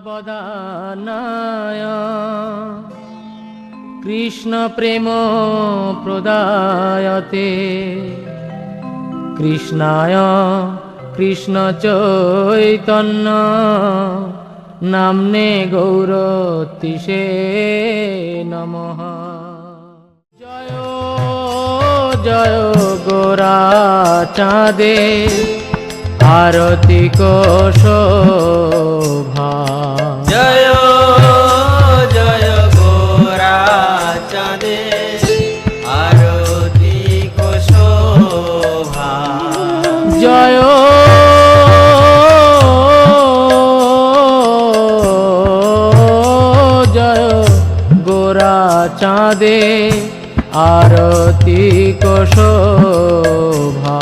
সাবধানায় কৃষ্ণ প্রেম প্রদায়তে কৃষ্ণায় কৃষ্ণ চৈতন্য নামনে গৌরতিষে নমঃ। জয় জয় গোরা চাঁদে আরতি কো শোভা। জয় জয় গোরা চাঁদে আরতি কো শোভা। জয় জয় গোরা চাঁদে আরতি কো শোভা।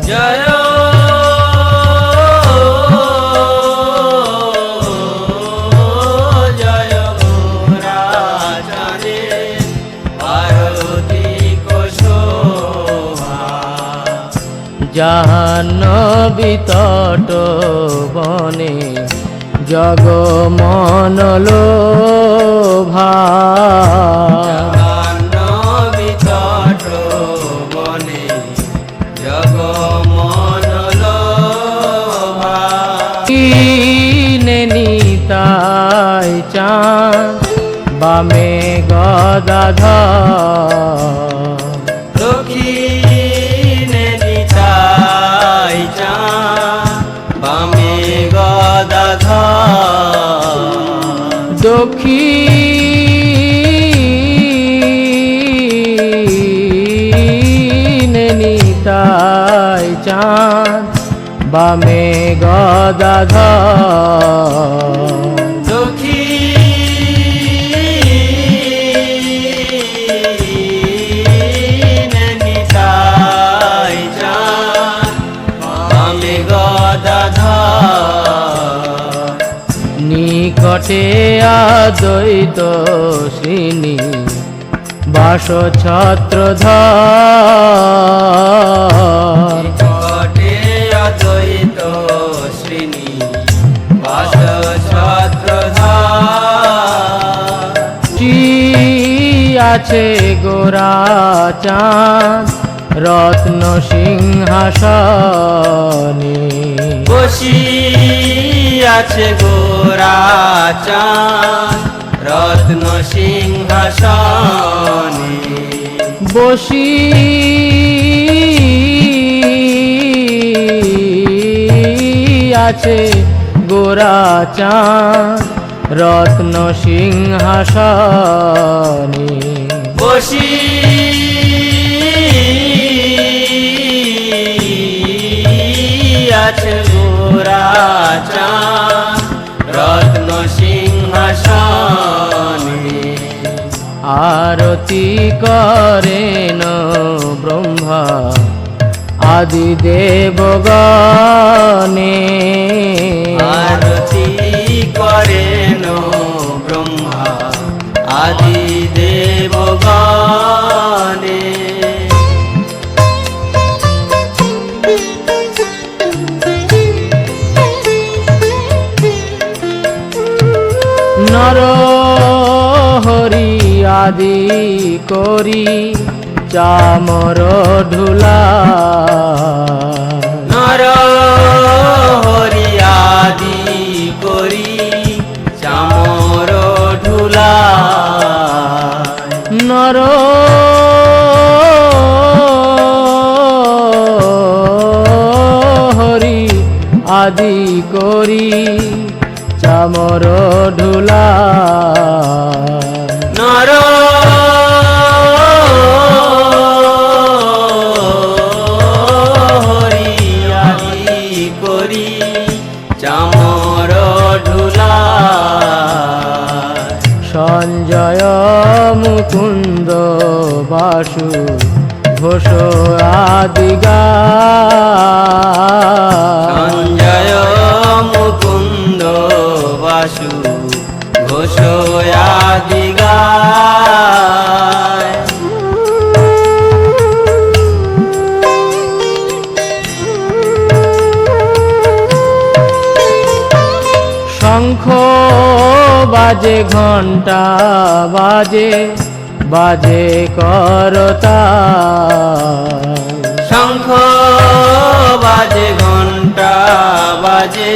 জয় জয় গোরা চাঁদে আরতি কো শোভা। জাহ্নবী তট বনে জগমন লোভা। জাহ্নবী তট বনে জগমন লোভা। কিনে নিতাই চাঁদ বামে গদাধর। দক্ষিণে নিতাই চাঁদ বামে গদাধর। দক্ষিণে নিতাই চাঁদ বামে গদাধর। দক্ষিণে নিতাই চাঁদ বামে গদাধর। নিকটে আদ্বৈত শ্রীনি বাস ছত্রধর। নিকটে অদ্বৈত শ্রেণী বাস ছত্রধর। আছে গোরা চাঁদ রত্ন সিংহাসনে। বসি আছে গোরা চাঁদ রত্ন সিংহাসনে। বসি আছে গোরা চাঁদ রত্ন সিংহাসনে। বসি আছে গোরা চাঁদ রত্ন সিংহাসনে। আরতি করেন ব্রহ্মা আদি দেবগণে। আরতি করেন ব্রহ্মা আদি দেবগণে। নর হরি আদি করি চামর ঢুলা। নর হরি আদি করি চামর ঢুলা। নর হরি আদি করি চামর ঢুলা। নর হরি আদি করি চামর ঢুলা। সঞ্জয় মুকুন্দ বাসু ঘোষ আদি গায়। সঞ্জয় মুকুন্দ বাসু ঘোষ আদি গায়। শঙ্খ বাজে ঘন্টা বাজে বাজে করতাল শঙ্খ বাজে ঘন্টা বাজে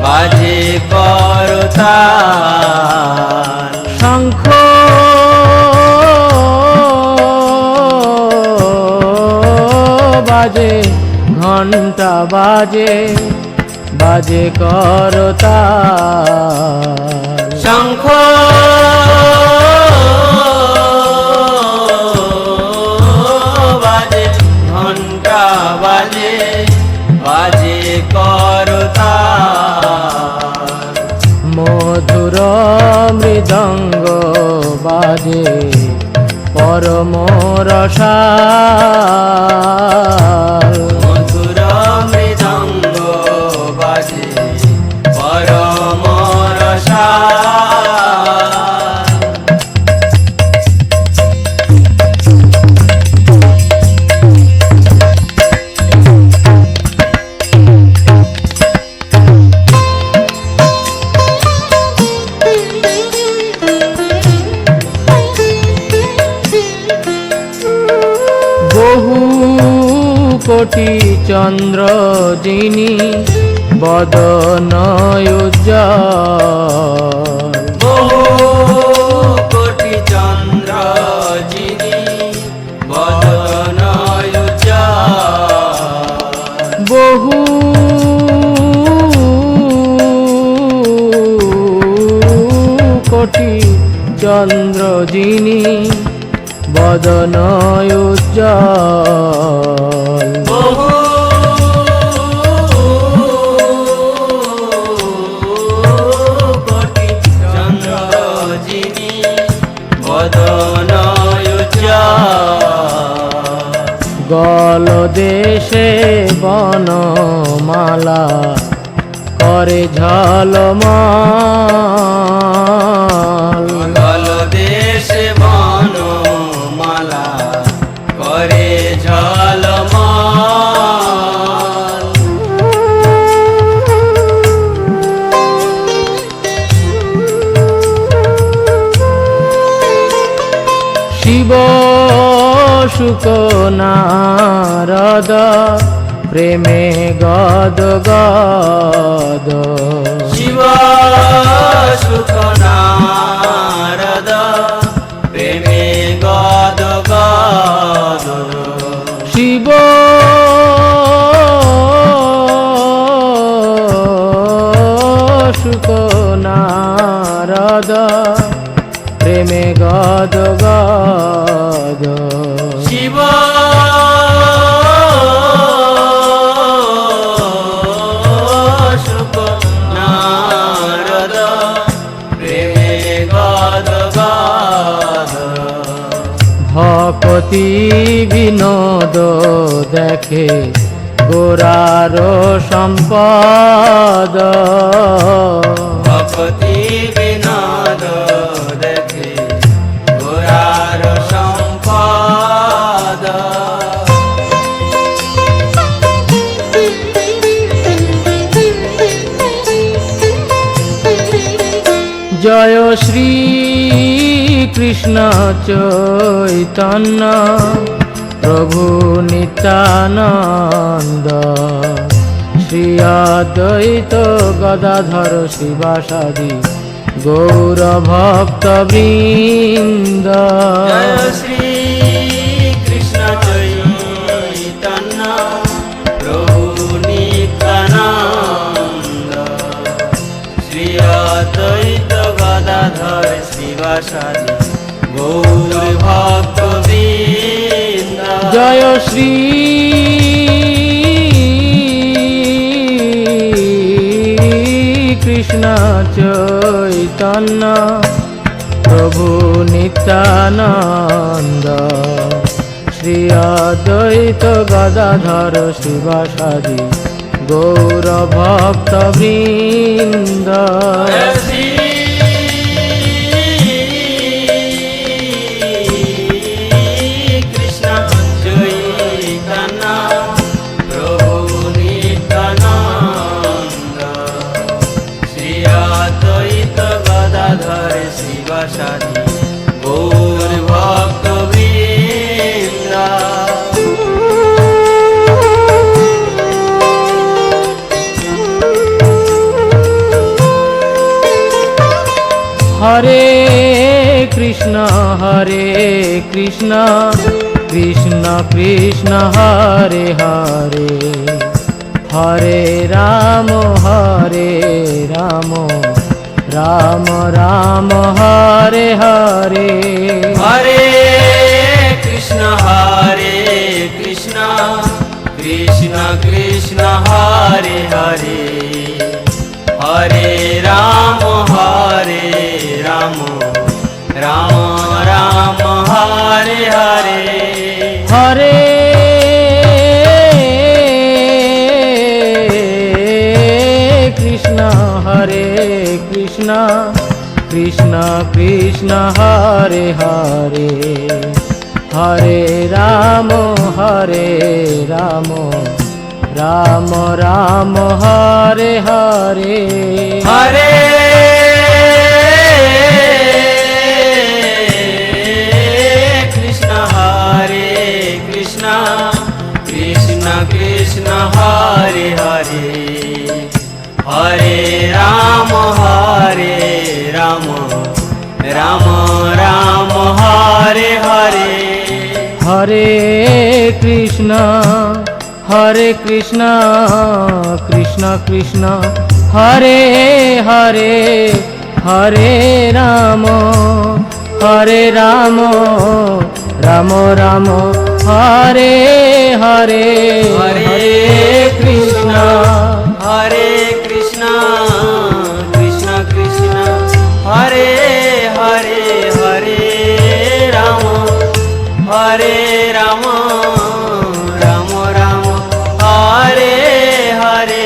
বাজে করতাল শঙ্খ বাজে ঘন্টা বাজে বাজে করতাল শঙ্খ বাজে ঘন্টা বাজে বাজে করতাল মধুর মৃদঙ্গ বাজে পরম রসাল মধুর মৃদঙ্গ বাজে পরম রসাল বহু কোটি চন্দ্র যিনি বদন উজ্জ্বল বহু কোটি চন্দ্র যিনি বদন উজ্জ্বল বহু কোটি চন্দ্র যিনি বদন উজ্জ্বল বহু কোটি চন্দ্র যিনি বদন উজ্জ্বল গল দেশে বনমালা করে ঝলমল গল দেশে বনমালা করে ঝলমল শিব শুক নারদ প্রেমে গদ গদ শিব সুখ নারদ প্রেমে গদ গদ শিব শুক নারদ প্রেমে গদ গদ শিব সুখ নারদ প্রেমে গদ গদ ভকতি বিনোদ দেখে গোরার সম্পদ ভক্তি বিনোদ দেখে গোরার সম্পদ জয় শ্রী কৃষ্ণ চৈতন্য প্রভু নিত্যানন্দ শ্রী অদ্বৈত গদাধর শিবাসাদি গৌর ভক্ত বৃন্দ জয় শ্রী কৃষ্ণ চৈতন্য প্রভু নিত্যানন্দ শ্রী অদ্বৈত গদাধর শিবাসাদি গৌর ভক্ত বৃন্দ জয় শ্রী কৃষ্ণ চৈতন্য প্রভু নিত্যানন্দ শ্রী অদ্বৈত গদাধর শিবাসাদি গৌর ভক্ত বৃন্দ জয় শ্রী কৃষ্ণ চৈতন্য প্রভু নিত্যানন্দ শ্রী অদ্বৈত শিবাসাদি গৌর ভক্তবৃন্দ। হরে কৃষ্ণ কৃষ্ণ কৃষ্ণ হরে হরে, হরে রাম রাম রাম হরে হরে। হরে কৃষ্ণ কৃষ্ণ কৃষ্ণ হরে হরে, হরে রাম রাম রাম হরে হরে। হরে কৃষ্ণ কৃষ্ণ কৃষ্ণ হরে হরে, হরে রাম রাম রাম হরে হরে। হরে কৃষ্ণ কৃষ্ণ কৃষ্ণ হরে হরে, হরে রাম রাম রাম হরে হরে। হরে কৃষ্ণ কৃষ্ণ কৃষ্ণ হরে হরে, হরে রাম রাম রাম হরে হরে। হরে কৃষ্ণ কৃষ্ণ কৃষ্ণ হরে হরে, হরে রাম রাম রাম হরে হরে।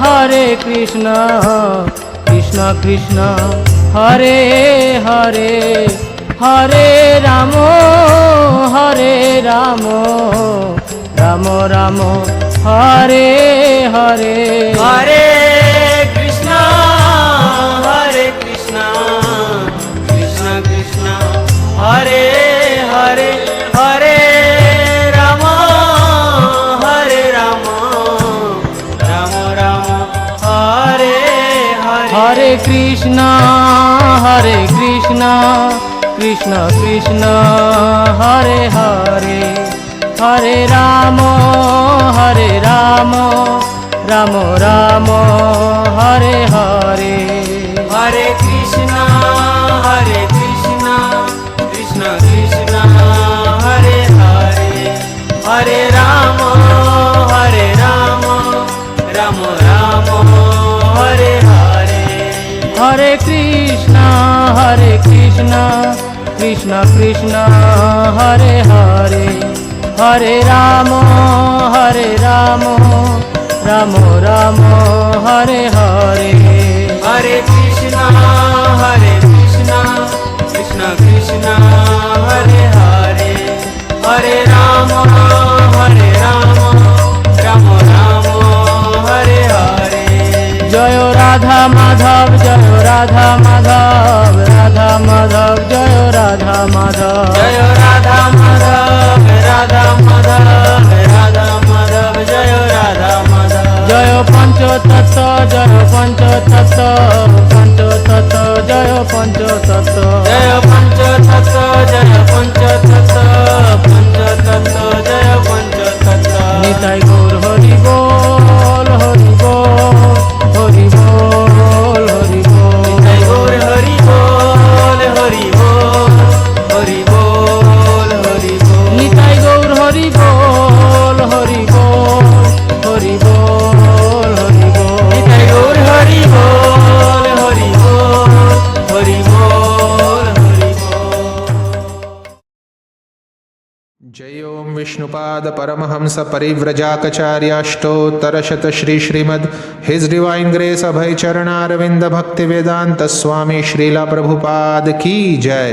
হরে কৃষ্ণ কৃষ্ণ কৃষ্ণ হরে হরে, হরে রাম রাম রাম হরে হরে। হরে কৃষ্ণ কৃষ্ণ কৃষ্ণ হরে হরে, হরে রাম রাম রাম হরে হরে। হরে কৃষ্ণ কৃষ্ণ কৃষ্ণ হরে হরে, হরে রাম রাম রাম হরে হরে। হরে কৃষ্ণ কৃষ্ণ কৃষ্ণ হরে হরে, হরে রাম রাম রাম হরে হরে। হরে কৃষ্ণ কৃষ্ণ কৃষ্ণ হরে হরে, হরে রাম রাম রাম হরে হরে। হরে কৃষ্ণ কৃষ্ণ কৃষ্ণ হরে হরে, হরে রাম রাম হরে হরে। জয় রাধা মাধব রাধা মাধব জয় রাধা মাধব। জয় রাধা মাধব জয় রাধা মাধব। জয় পঞ্চতত্ত্ব জয় পঞ্চতত্ত্ব জয় পঞ্চতত্ত্ব। জয় পঞ্চতত্ত্ব জয় পঞ্চতত্ত্ব জয় পঞ্চতত্ত্ব। নিতাই গৌর হরি বল হরি বল হরি বল হরি বল। নিতাই গৌর হরি বল হরি বল হরি বল হরি বল। নিতাই গৌর হরি বল হরি বল হরি বল হরি বল। নিতাই গৌর হরি বল হরি বল হরি বল হরি বল। जय ओम विष्णुपाद परमहंस परिव्रजाकचार्याष्टोत्तरशत Shri Srimad His Divine Grace Abhay Charanaravind Bhakti Vedanta स्वामी श्रीला प्रभुपाद की जय।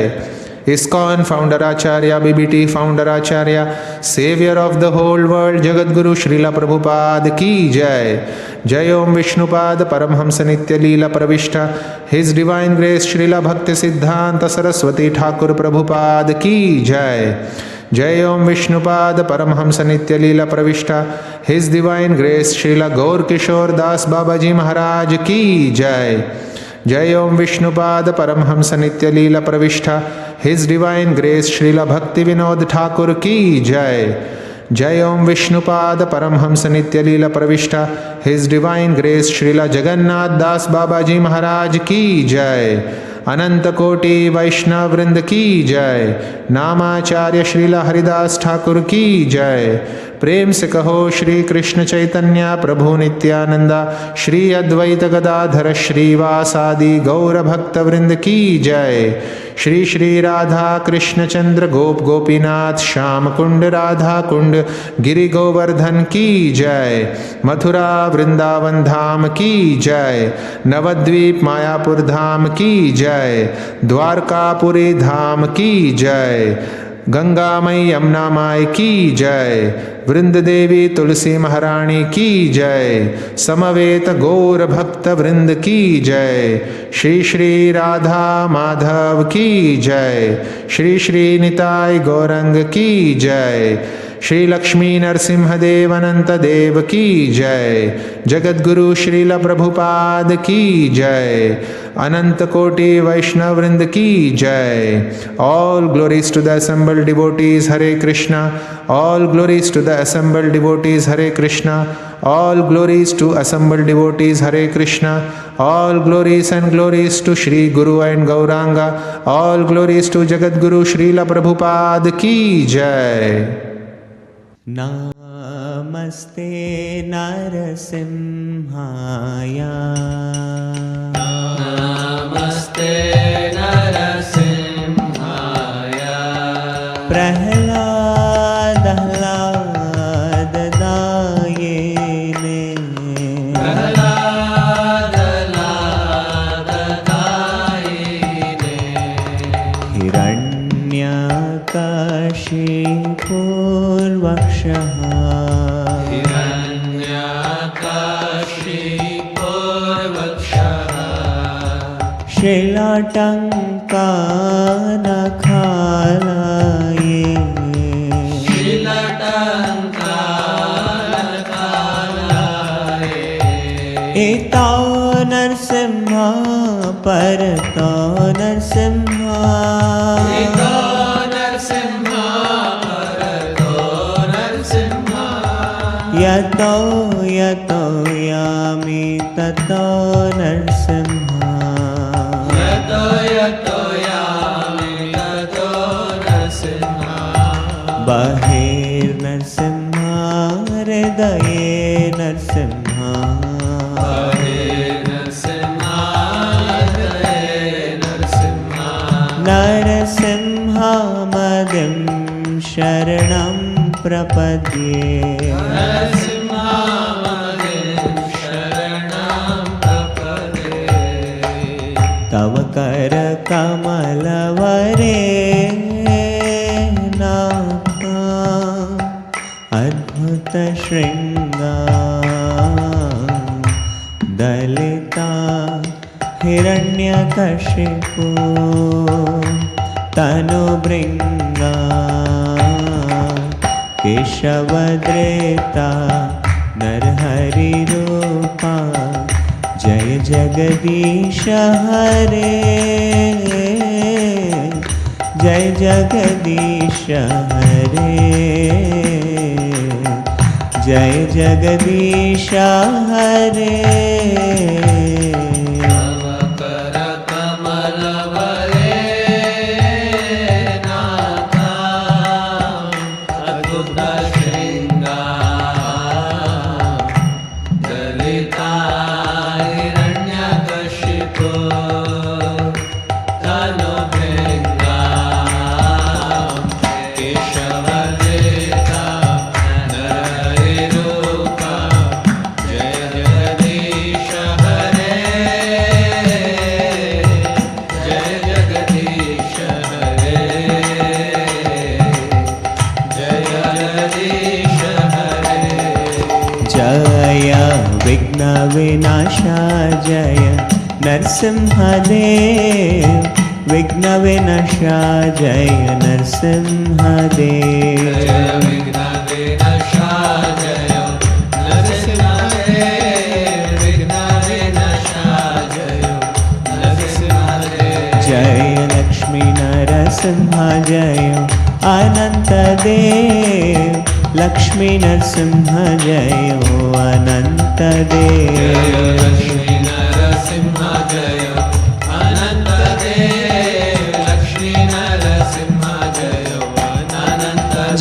ISKCON founder Acharya, BBT founder Acharya, Savior of the whole world, Jagadguru Srila Prabhupada ki Jai. Jai Om Vishnupad Paramhamsa Nitya Leela Pravishta, His Divine Grace Srila Bhakti Siddhanta Saraswati Thakur Prabhupada ki Jai. Jai Om Vishnupad Paramhamsa Nitya Leela Pravishta, His Divine Grace Srila Gaur Kishore Das Babaji Maharaj ki Jai. Jai Om Vishnupad Paramhamsa Nitya Leela Pravishta, His Divine Grace Srila Bhakti Vinod Thakur ki Jai. Jai Om Vishnupad Paramhamsa Nitya Leela Pravishta, His Divine Grace Srila Jagannath Das Babaji Maharaj ki Jai. अनंत कोटि वैष्णव वृंद की जय। नामाचार्य श्रीला हरिदास ठाकुर की जय। प्रेम से कहो श्री कृष्ण चैतन्य प्रभु नित्यानंदा, श्री अद्वैत गदाधर श्रीवासादि गौर भक्त वृंद की जय। श्री श्री राधा कृष्ण चंद्र गोप गोपीनाथ श्याम कुंड राधा कुंड गिरि गोवर्धन की जय। मथुरा वृंदावन धाम की जय। नवद्वीप मायापुर धाम की जय। द्वारकापुरी धाम की जय। गंगा मई यमुना माई की जय। वृंद देवी तुलसी महारानी की जय। समवेत गौर भक्त वृंद की जय। श्री श्री राधा माधव की जय। श्री श्री निताय गौरंग की जय। श्री लक्ष्मी नरसिंह देव अनंत देव की जय। जगद्गुरु श्रील प्रभुपाद की जय। अनंत कोटि वैष्णव वृंद की जय। All glories to the assembled devotees, Hare Krishna. All glories to the assembled devotees, Hare Krishna. All glories to assembled devotees, Hare Krishna. All glories and glories to Shri Guru and Gauranga. All glories to Jagadguru Srila Prabhupada ki jai. नमस्ते नरसिंहाया, नमस्ते नरसिंहाया, प्रह्लाददायिने, प्रह्लाददायिने, हिरण्यकशिपूर्वक्षः, हिरण्यकशिपूर्वक्षः, शिलाटङ्कानखालये, शिलटङ्कानखालये, एतो नरसिंहा परतो नरसिंहा, एतो नरसिंहा परतो नरसिंहा, यतो यतो यामि ततो नरसिंहा, यतो यतो यामि ततो नरसिंहा, बहिर्नरसिंहा हृदये नरसिंहा, नरसिंहा हृदये नरसिंहा, नरसिंहमदिं शरणं प्रपद्ये, नरसिंहमदिं शरणं प्रपद्ये, तव करकमलवरे नाथ अद्भुतशृङ्गा, दलिता हिरण्यकशिपु तनुभृङ्गा, केशवद्रेता नरहरिरूपा, जय जगदीश हरे, जय जगदीश हरे, जय जगदीश हरे। तव करकमलवरे नाथ अद्भुतशृङ्गा, दलिता हिरण्यकशिपु तनुभृङ्गा, केशवदेता नरहरिरूपा, जय जगदीश हरे, जय जगदीश हरे, जय नरसिंहदेव विघ्नविनाशा जय नरसिंहदेव जय लक्ष्मी नरसिंह जय अनंत देव लक्ष्मी नरसिंह जय अनंत देव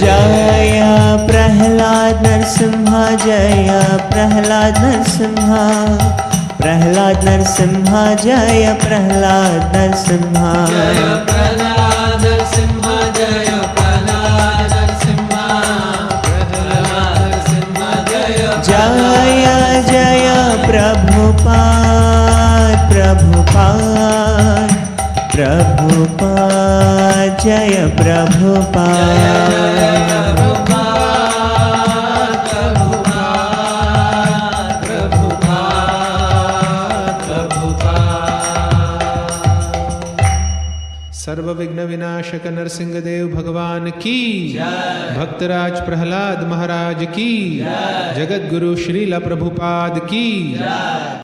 जय प्रहलाद नरसिंह जय प्रहलाद नरसिंह प्रहलाद नरसिंह जय प्रहलाद नरसिंह जय जय प्रभुपाद प्रभुपाद प्रभुपाद जय प्रभुपाद सर्व विघ्न विनाशक नरसिंह देव भगवान की भक्तराज प्रहलाद महाराज की जगत गुरु श्रीला प्रभुपाद की